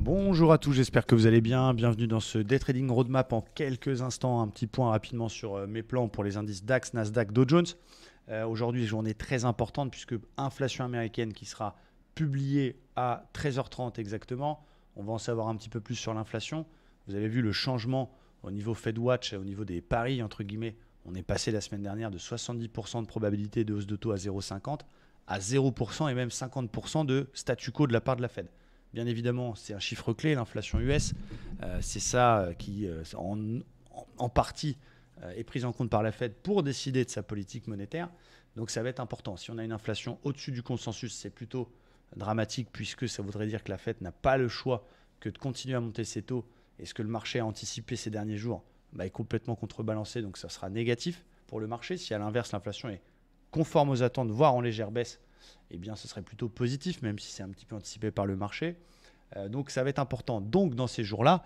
Bonjour à tous, j'espère que vous allez bien. Bienvenue dans ce Day Trading Roadmap. En quelques instants, un petit point rapidement sur mes plans pour les indices DAX, Nasdaq, Dow Jones. Aujourd'hui, journée très importante puisque inflation américaine qui sera publiée à 13h30 exactement. On va en savoir un petit peu plus sur l'inflation. Vous avez vu le changement au niveau FedWatch, au niveau des paris, entre guillemets. On est passé la semaine dernière de 70% de probabilité de hausse de taux à 0,50 à 0% et même 50% de statu quo de la part de la Fed. Bien évidemment, c'est un chiffre clé, l'inflation US. C'est ça qui, en partie, est prise en compte par la Fed pour décider de sa politique monétaire. Donc ça va être important. Si on a une inflation au-dessus du consensus, c'est plutôt dramatique puisque ça voudrait dire que la Fed n'a pas le choix que de continuer à monter ses taux. Et ce que le marché a anticipé ces derniers jours est complètement contrebalancé. Donc ça sera négatif pour le marché. Si à l'inverse, l'inflation est conforme aux attentes, voire en légère baisse, eh bien, ce serait plutôt positif, même si c'est un petit peu anticipé par le marché. Donc, ça va être important. Donc, dans ces jours-là,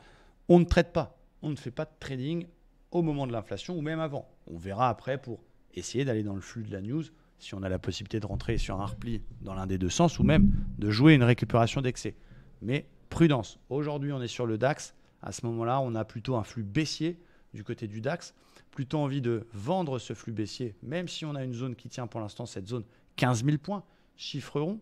on ne trade pas. On ne fait pas de trading au moment de l'inflation ou même avant. On verra après pour essayer d'aller dans le flux de la news, si on a la possibilité de rentrer sur un repli dans l'un des deux sens ou même de jouer une récupération d'excès. Mais prudence. Aujourd'hui, on est sur le DAX. À ce moment-là, on a plutôt un flux baissier du côté du DAX. Plutôt envie de vendre ce flux baissier, même si on a une zone qui tient pour l'instant, cette zone 15 000 points. Chiffre rond.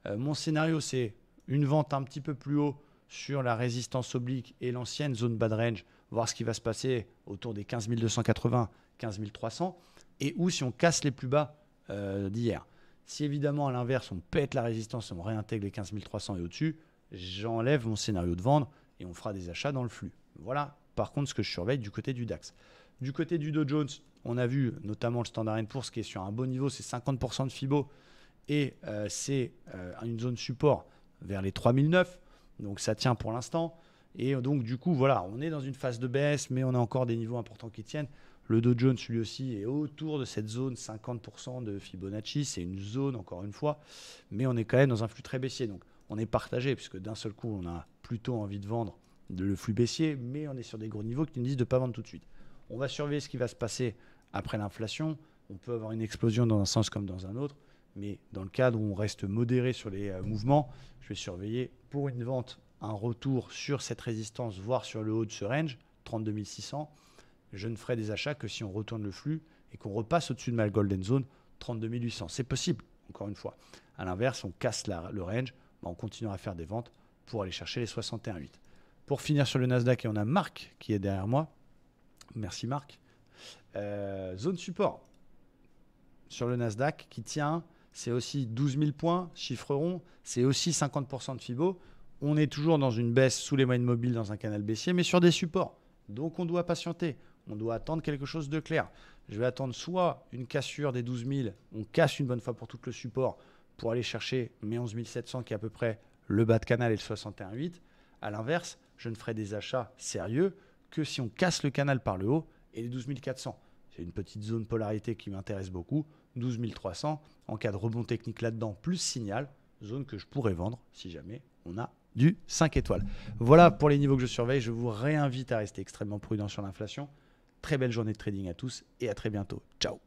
Mon scénario, c'est une vente un petit peu plus haut sur la résistance oblique et l'ancienne zone bad range, voir ce qui va se passer autour des 15 280, 15 300, et ou si on casse les plus bas d'hier. Si évidemment, à l'inverse, on pète la résistance et on réintègre les 15 300 et au-dessus, j'enlève mon scénario de vendre et on fera des achats dans le flux. Voilà, par contre, ce que je surveille du côté du DAX. Du côté du Dow Jones, on a vu notamment le Standard & Poor's qui est sur un bon niveau, c'est 50% de Fibo. Et c'est une zone support vers les 3009. Donc ça tient pour l'instant. Et donc du coup, voilà, on est dans une phase de baisse, mais on a encore des niveaux importants qui tiennent. Le Dow Jones, lui aussi, est autour de cette zone 50% de Fibonacci. C'est une zone, encore une fois, mais on est quand même dans un flux très baissier. Donc on est partagé, puisque d'un seul coup, on a plutôt envie de vendre le flux baissier, mais on est sur des gros niveaux qui nous disent de ne pas vendre tout de suite. On va surveiller ce qui va se passer après l'inflation. On peut avoir une explosion dans un sens comme dans un autre. Mais dans le cadre où on reste modéré sur les mouvements, je vais surveiller pour une vente, un retour sur cette résistance, voire sur le haut de ce range, 32 600. Je ne ferai des achats que si on retourne le flux et qu'on repasse au-dessus de ma golden zone, 32 800. C'est possible, encore une fois. À l'inverse, on casse le range, on continuera à faire des ventes pour aller chercher les 61,8. Pour finir sur le Nasdaq, et on a Marc qui est derrière moi. Merci Marc. Zone support sur le Nasdaq qui tient. C'est aussi 12 000 points, chiffre rond. C'est aussi 50% de Fibo. On est toujours dans une baisse sous les moyennes mobiles dans un canal baissier, mais sur des supports. Donc, on doit patienter. On doit attendre quelque chose de clair. Je vais attendre soit une cassure des 12 000, on casse une bonne fois pour tout le support pour aller chercher mes 11 700 qui est à peu près le bas de canal et le 61,8. À l'inverse, je ne ferai des achats sérieux que si on casse le canal par le haut et les 12 400. C'est une petite zone polarité qui m'intéresse beaucoup. 12 300, en cas de rebond technique là-dedans, plus signal, zone que je pourrais vendre si jamais on a du 5 étoiles. Voilà pour les niveaux que je surveille. Je vous réinvite à rester extrêmement prudent sur l'inflation. Très belle journée de trading à tous et à très bientôt. Ciao.